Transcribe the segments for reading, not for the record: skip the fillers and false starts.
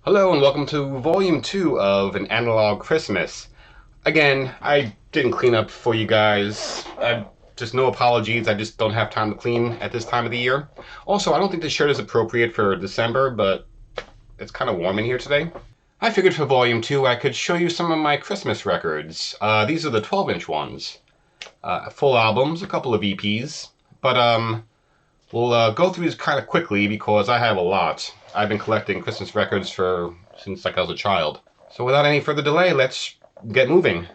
Hello and welcome to Volume 2 of An Analog Christmas. Again, I didn't clean up for you guys. Just no apologies, I just don't have time to clean at this time of the year. Also, I don't think this shirt is appropriate for December, but it's kind of warm in here today. I figured for Volume 2 I could show you some of my Christmas records. These are the 12-inch ones. Full albums, a couple of EPs, but we'll go through these kind of quickly because I have a lot. I've been collecting Christmas records since I was a child. So without any further delay, let's get moving.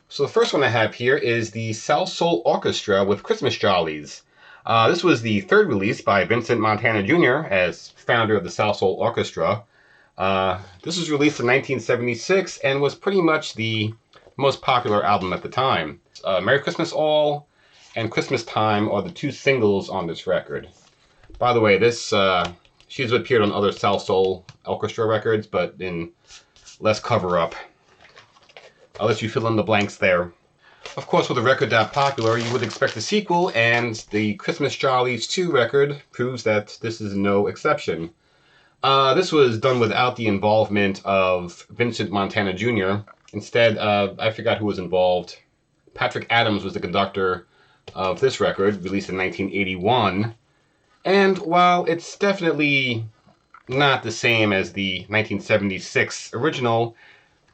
So the first one I have here is the South Soul Orchestra with Christmas Jollies. This was the third release by Vincent Montana Jr. as founder of the South Soul Orchestra. This was released in 1976 and was pretty much the most popular album at the time. Merry Christmas All and Christmas Time are the two singles on this record. By the way, she's appeared on other South Soul Orchestra records, but in less cover-up. I'll let you fill in the blanks there. Of course, with a record that popular, you would expect a sequel, and the Christmas Jollies 2 record proves that this is no exception. This was done without the involvement of Vincent Montana Jr. Instead, I forgot who was involved. Patrick Adams was the conductor of this record, released in 1981. And while it's definitely not the same as the 1976 original,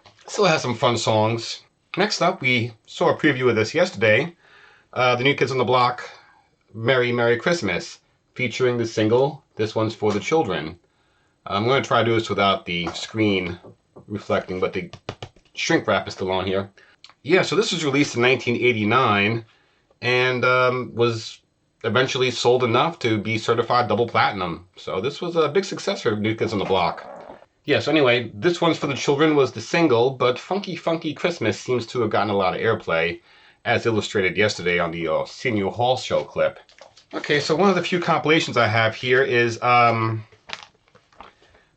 it still has some fun songs. Next up, we saw a preview of this yesterday. The New Kids on the Block, Merry Merry Christmas, featuring the single, This One's for the Children. I'm going to try to do this without the screen reflecting, but the shrink wrap is still on here. Yeah, so this was released in 1989 and was eventually sold enough to be certified double platinum. So this was a big success for New Kids on the Block. Yeah, so anyway, This One's for the Children was the single, but Funky Funky Christmas seems to have gotten a lot of airplay, as illustrated yesterday on the Senior Hall Show clip. Okay, so one of the few compilations I have here is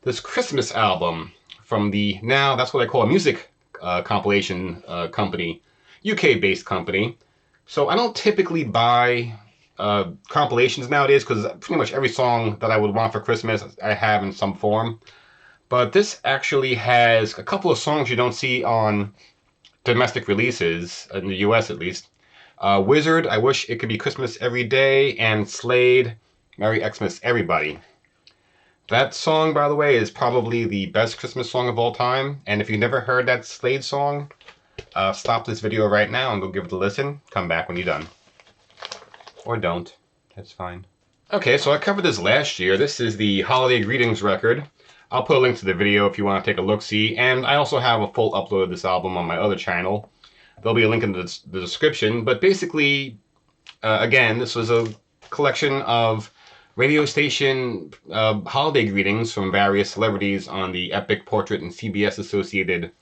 this Christmas album from that's what I call a music compilation company, UK-based company. So I don't typically buy compilations nowadays because pretty much every song that I would want for Christmas I have in some form. But this actually has a couple of songs you don't see on domestic releases, in the US at least. Wizard, I Wish It Could Be Christmas Every Day, and Slade, Merry Xmas Everybody. That song, by the way, is probably the best Christmas song of all time. And if you've never heard that Slade song, stop this video right now and go give it a listen. Come back when you're done. Or don't. That's fine. Okay, so I covered this last year. This is the Holiday Greetings record. I'll put a link to the video if you want to take a look-see. And I also have a full upload of this album on my other channel. There'll be a link in the description. But basically, again, this was a collection of radio station holiday greetings from various celebrities on the Epic, Portrait, and CBS Associated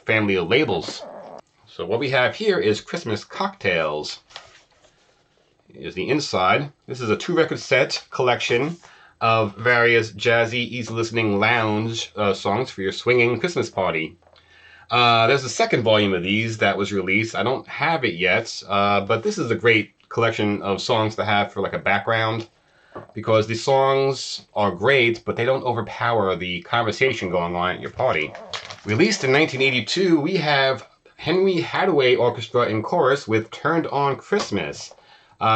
family of labels. So what we have here is Christmas Cocktails. Here's the inside. This is a 2-record set collection of various jazzy, easy-listening lounge songs for your swinging Christmas party. There's a second volume of these that was released. I don't have it yet, but this is a great collection of songs to have for like a background, because the songs are great, but they don't overpower the conversation going on at your party. Released in 1982, we have Henry Hathaway Orchestra and Chorus with Turned On Christmas.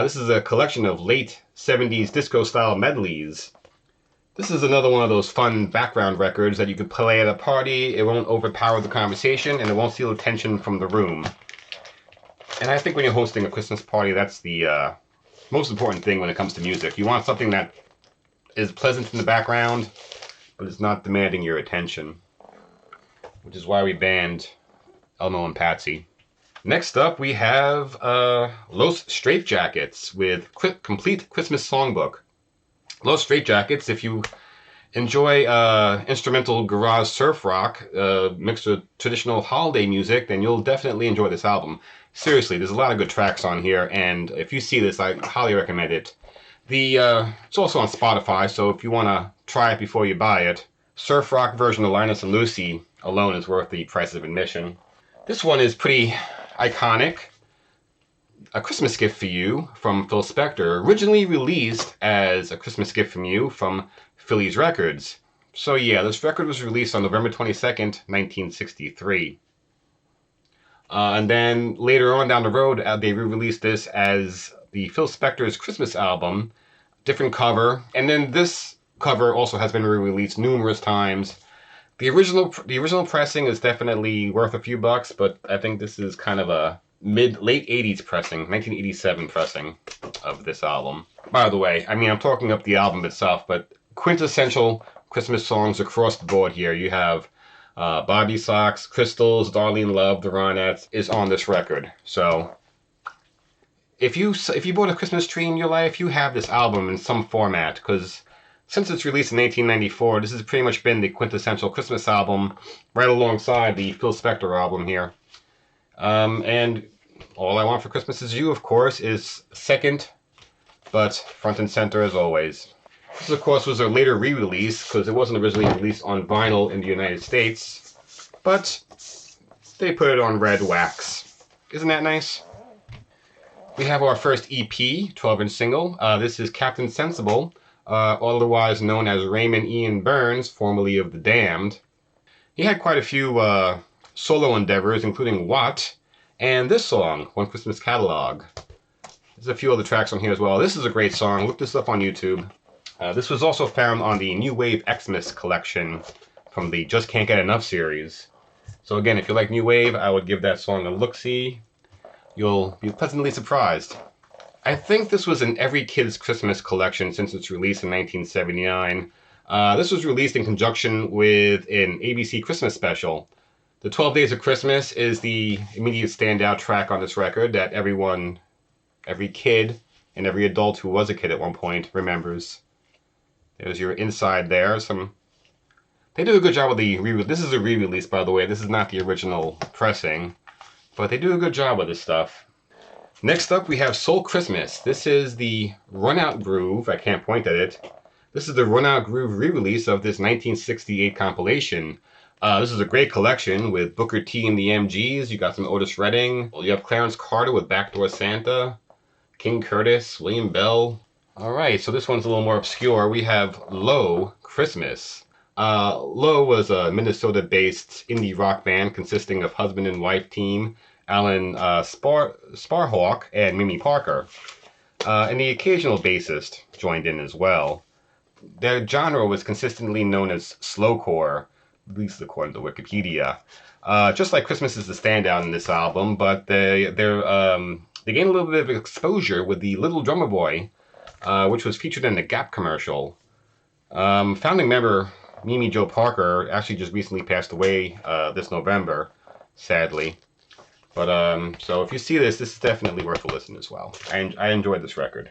This is a collection of late 70s disco-style medleys. This is another one of those fun background records that you could play at a party. It won't overpower the conversation, and it won't steal attention from the room. And I think when you're hosting a Christmas party, that's the most important thing when it comes to music. You want something that is pleasant in the background, but it's not demanding your attention. Which is why we banned Elmo and Patsy. Next up, we have Los Straitjackets with Complete Christmas Songbook. Los Straitjackets, if you enjoy instrumental garage surf rock mixed with traditional holiday music, then you'll definitely enjoy this album. Seriously, there's a lot of good tracks on here, and if you see this, I highly recommend it. It's also on Spotify, so if you want to try it before you buy it, surf rock version of Linus and Lucy alone is worth the price of admission. This one is pretty iconic. A Christmas Gift for You from Phil Spector, originally released as A Christmas Gift from You from Phillies Records. So yeah, this record was released on November 22nd, 1963. And then later on down the road, they re-released this as the Phil Spector's Christmas album, different cover. And then this cover also has been re-released numerous times. The original pressing is definitely worth a few bucks, but I think this is kind of a late 80s pressing, 1987 pressing of this album. By the way, I mean, I'm talking up the album itself, but quintessential Christmas songs across the board here. You have Bobby Socks, Crystals, Darlene Love, The Ronettes is on this record. So if you bought a Christmas tree in your life, you have this album in some format, because since its release in 1994, this has pretty much been the quintessential Christmas album, right alongside the Phil Spector album here. And All I Want for Christmas Is You, of course, is second, but front and center as always. This, of course, was a later re-release, because it wasn't originally released on vinyl in the United States, but they put it on red wax. Isn't that nice? We have our first EP, 12-inch single. This is Captain Sensible, otherwise known as Raymond Ian Burns, formerly of The Damned. He had quite a few solo endeavors, including What, and this song, One Christmas Catalog. There's a few other tracks on here as well. This is a great song. Look this up on YouTube. This was also found on the New Wave Xmas collection from the Just Can't Get Enough series. So again, if you like New Wave, I would give that song a look-see. You'll be pleasantly surprised. I think this was in every kid's Christmas collection since its release in 1979. This was released in conjunction with an ABC Christmas special. The 12 Days of Christmas is the immediate standout track on this record that every kid, and every adult who was a kid at one point remembers. There's your inside there. They do a good job with the re-release. This is a re-release, by the way. This is not the original pressing, but they do a good job with this stuff. Next up, we have Soul Christmas. This is the Run Out Groove. I can't point at it. This is the Run Out Groove re-release of this 1968 compilation. This is a great collection with Booker T and the MGs. You got some Otis Redding. You have Clarence Carter with Backdoor Santa. King Curtis, William Bell. Alright, so this one's a little more obscure. We have Low Christmas. Low was a Minnesota-based indie rock band consisting of husband and wife team Alan Sparhawk and Mimi Parker. And the occasional bassist joined in as well. Their genre was consistently known as slowcore, at least according to Wikipedia. Just like Christmas is the standout in this album, but they gained a little bit of exposure with the Little Drummer Boy, which was featured in the Gap commercial. Founding member Mimi Jo Parker actually just recently passed away this November, sadly. But so if you see this is definitely worth a listen as well. I enjoyed this record.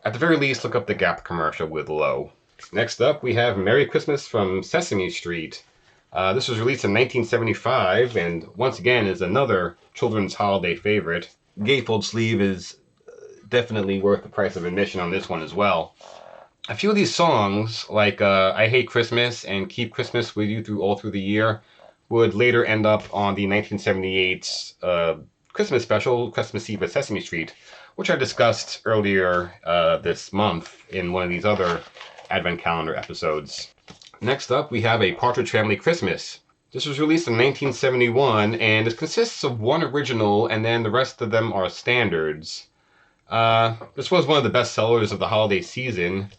At the very least, look up the Gap commercial with Low. Next up, we have Merry Christmas from Sesame Street. This was released in 1975, and once again is another children's holiday favorite. Gatefold sleeve is definitely worth the price of admission on this one as well. A few of these songs, like I Hate Christmas and Keep Christmas With You All Through the Year, would later end up on the 1978 Christmas special, Christmas Eve at Sesame Street, which I discussed earlier this month in one of these other Advent Calendar episodes. Next up, we have A Partridge Family Christmas. This was released in 1971, and it consists of one original, and then the rest of them are standards. This was one of the best sellers of the holiday season,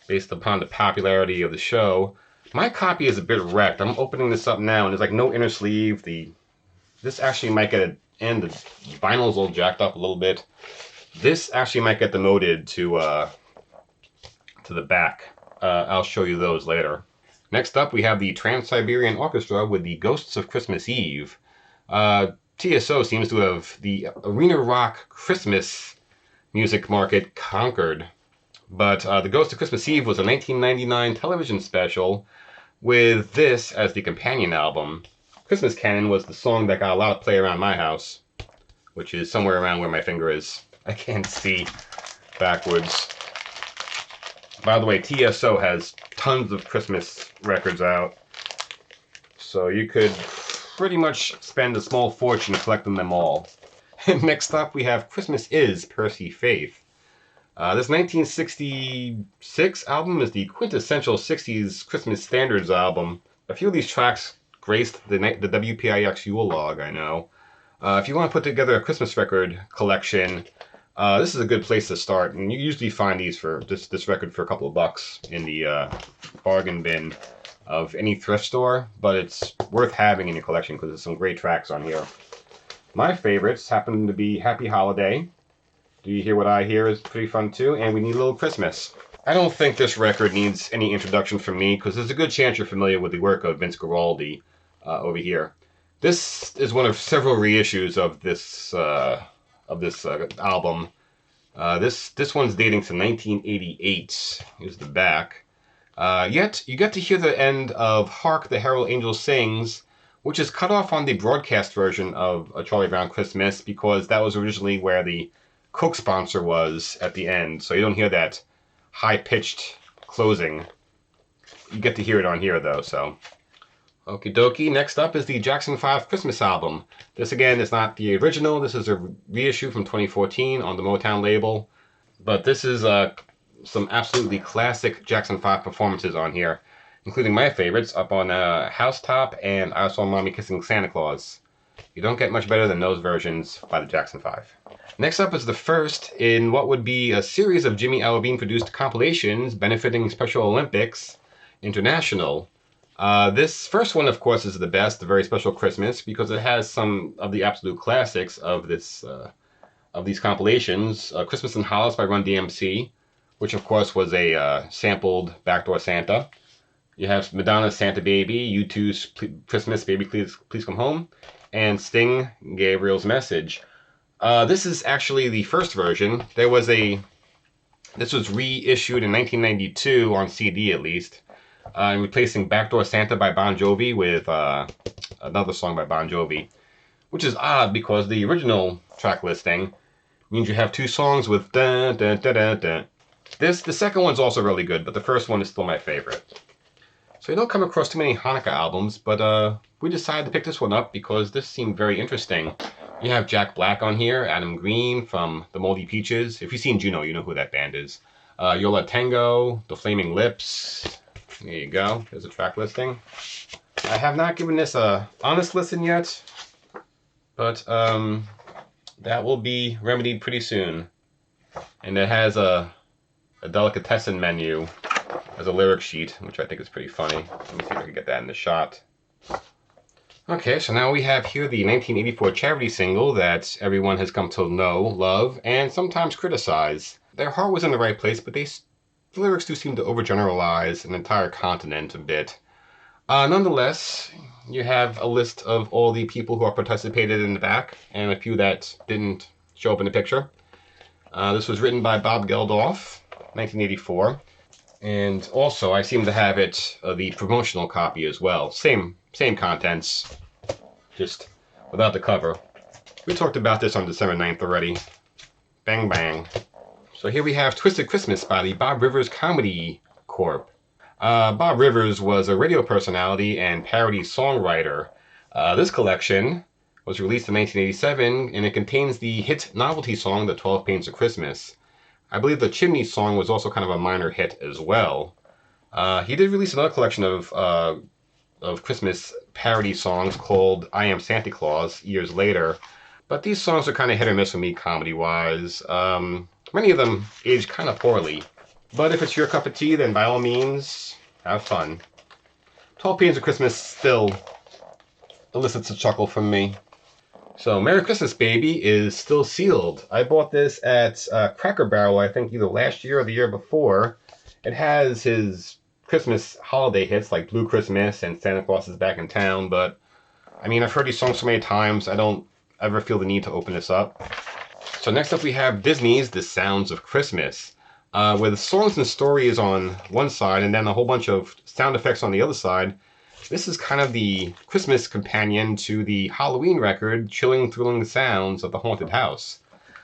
based upon the popularity of the show. My copy is a bit wrecked. I'm opening this up now, and there's like no inner sleeve. This actually might get the vinyl's all jacked up a little bit. This actually might get demoted to the back. I'll show you those later. Next up, we have the Trans-Siberian Orchestra with the Ghosts of Christmas Eve. TSO seems to have the arena rock Christmas music market conquered. But the Ghosts of Christmas Eve was a 1999 television special with this as the companion album. Christmas Canon was the song that got a lot of play around my house, which is somewhere around where my finger is. I can't see backwards. By the way, TSO has tons of Christmas records out, so you could pretty much spend a small fortune collecting them all. Next up, we have Christmas Is Percy Faith. This 1966 album is the quintessential 60s Christmas standards album. A few of these tracks graced the WPIX Yule log, I know. If you want to put together a Christmas record collection, this is a good place to start. And you usually find these for this record for a couple of bucks in the bargain bin of any thrift store. But it's worth having in your collection because there's some great tracks on here. My favorites happen to be Happy Holiday. Do You Hear What I Hear is pretty fun too. And We Need a Little Christmas. I don't think this record needs any introduction from me because there's a good chance you're familiar with the work of Vince Guaraldi over here. This is one of several reissues of this album. This one's dating to 1988. Here's the back. Yet you get to hear the end of "Hark the Herald Angels Sings," which is cut off on the broadcast version of A Charlie Brown Christmas because that was originally where the Coke sponsor was at the end. So you don't hear that high-pitched closing. You get to hear it on here though. So. Okie dokie, next up is the Jackson 5 Christmas album. This again is not the original, this is a reissue from 2014 on the Motown label. But this is some absolutely classic Jackson 5 performances on here, including my favorites up on Housetop and I Saw Mommy Kissing Santa Claus. You don't get much better than those versions by the Jackson 5. Next up is the first in what would be a series of Jimmy Iovine produced compilations benefiting Special Olympics International. This first one, of course, is the best, The Very Special Christmas, because it has some of the absolute classics of these compilations. Christmas in Hollis by Run DMC, which, of course, was a sampled Backdoor Santa. You have Madonna's Santa Baby, U2's Christmas, Baby Please Come Home, and Sting, Gabriel's Message. This is actually the first version. This was reissued in 1992 on CD, at least. Replacing Backdoor Santa by Bon Jovi with another song by Bon Jovi, which is odd because the original track listing means you have two songs with dun dun dun dun dun. The second one's also really good, but the first one is still my favorite. So you don't come across too many Hanukkah albums, but we decided to pick this one up because this seemed very interesting. You have Jack Black on here, Adam Green from the Moldy Peaches. If you've seen Juno, you know who that band is. Yola Tango, The Flaming Lips. There you go. There's a track listing. I have not given this a honest listen yet, but that will be remedied pretty soon. And it has a delicatessen menu as a lyric sheet, which I think is pretty funny. Let me see if I can get that in the shot. Okay, so now we have here the 1984 charity single that everyone has come to know, love, and sometimes criticize. Their heart was in the right place, but the lyrics do seem to overgeneralize an entire continent a bit. Nonetheless, you have a list of all the people who are participated in the back, and a few that didn't show up in the picture. This was written by Bob Geldof, 1984. And also, I seem to have it, the promotional copy as well. Same contents, just without the cover. We talked about this on December 9th already. Bang, bang. So here we have Twisted Christmas by the Bob Rivers Comedy Corp. Bob Rivers was a radio personality and parody songwriter. This collection was released in 1987, and it contains the hit novelty song, The 12 Pains of Christmas. I believe the Chimney song was also kind of a minor hit as well. He did release another collection of Christmas parody songs called I Am Santa Claus years later. But these songs are kind of hit or miss for me comedy-wise. Many of them age kind of poorly. But if it's your cup of tea, then by all means, have fun. 12 Pains of Christmas still elicits a chuckle from me. So, Merry Christmas, Baby is still sealed. I bought this at Cracker Barrel, I think either last year or the year before. It has his Christmas holiday hits like Blue Christmas and Santa Claus is Back in Town, but I mean, I've heard these songs so many times, I don't ever feel the need to open this up. So next up we have Disney's The Sounds of Christmas, where the songs and story is on one side and then a whole bunch of sound effects on the other side. This is kind of the Christmas companion to the Halloween record, Chilling Thrilling Sounds of the Haunted House,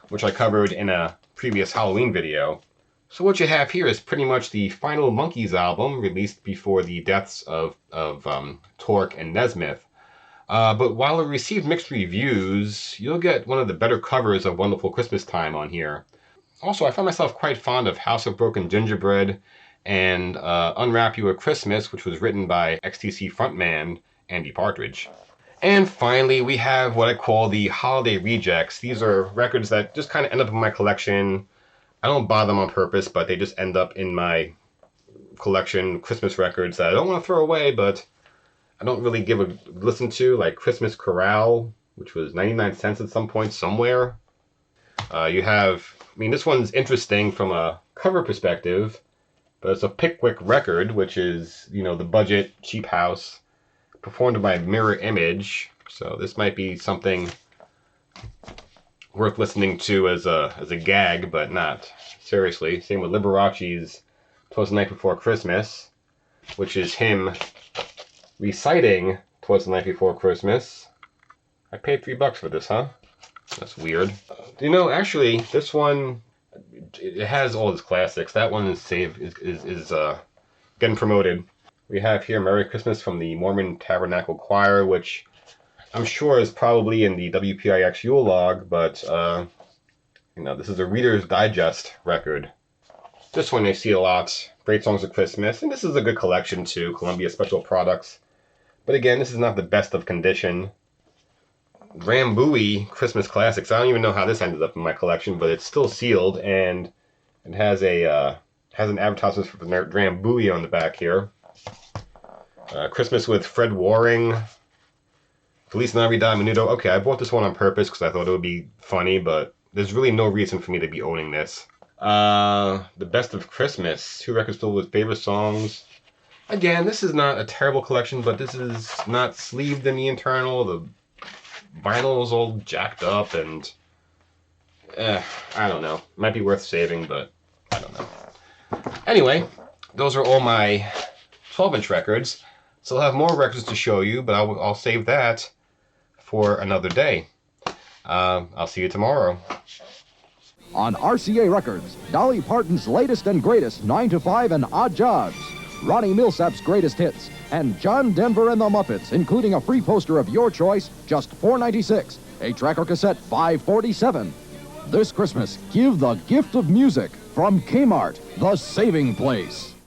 which I covered in a previous Halloween video. So what you have here is pretty much the final Monkees album, released before the deaths of Torque and Nesmith. But while it received mixed reviews, you'll get one of the better covers of Wonderful Christmas Time on here. Also, I find myself quite fond of House of Broken Gingerbread and Unwrap You a Christmas, which was written by XTC frontman Andy Partridge. And finally, we have what I call the Holiday Rejects. These are records that just kind of end up in my collection. I don't buy them on purpose, but they just end up in my collection. Christmas records that I don't want to throw away, but I don't really give a listen to, like Christmas Chorale, which was 99 cents at some point somewhere. You have, I mean, this one's interesting from a cover perspective, but it's a Pickwick record, which is, you know, the budget, cheap house, performed by Mirror Image. So this might be something worth listening to as a gag, but not seriously. Same with Liberace's 'Twas the Night Before Christmas, which is him reciting 'Twas the Night Before Christmas. I paid $3 for this, huh? That's weird. You know, actually, this one, it has all its classics. That one is getting promoted. We have here Merry Christmas from the Mormon Tabernacle Choir, which I'm sure is probably in the WPIX Yule log, but you know, this is a Reader's Digest record. This one I see a lot. Great Songs of Christmas, and this is a good collection too. Columbia Special Products. But again, this is not the best of condition. Drambuie Christmas Classics. I don't even know how this ended up in my collection, but it's still sealed, and it has an advertisement for Drambuie on the back here. Christmas with Fred Waring. Feliz Navidad Menudo. Okay, I bought this one on purpose because I thought it would be funny, but there's really no reason for me to be owning this. The Best of Christmas. 2 records filled with favorite songs. Again, this is not a terrible collection, but this is not sleeved in the internal. The vinyl is all jacked up, and I don't know. Might be worth saving, but I don't know. Anyway, those are all my 12-inch records. So I'll have more records to show you, but I'll save that for another day. I'll see you tomorrow. On RCA Records, Dolly Parton's latest and greatest 9 to 5 and Odd Jobs, Ronnie Millsap's greatest hits, and John Denver and the Muppets, including a free poster of your choice, just $4.96. 8-track or cassette, $5.47. This Christmas, give the gift of music from K-Mart, the saving place.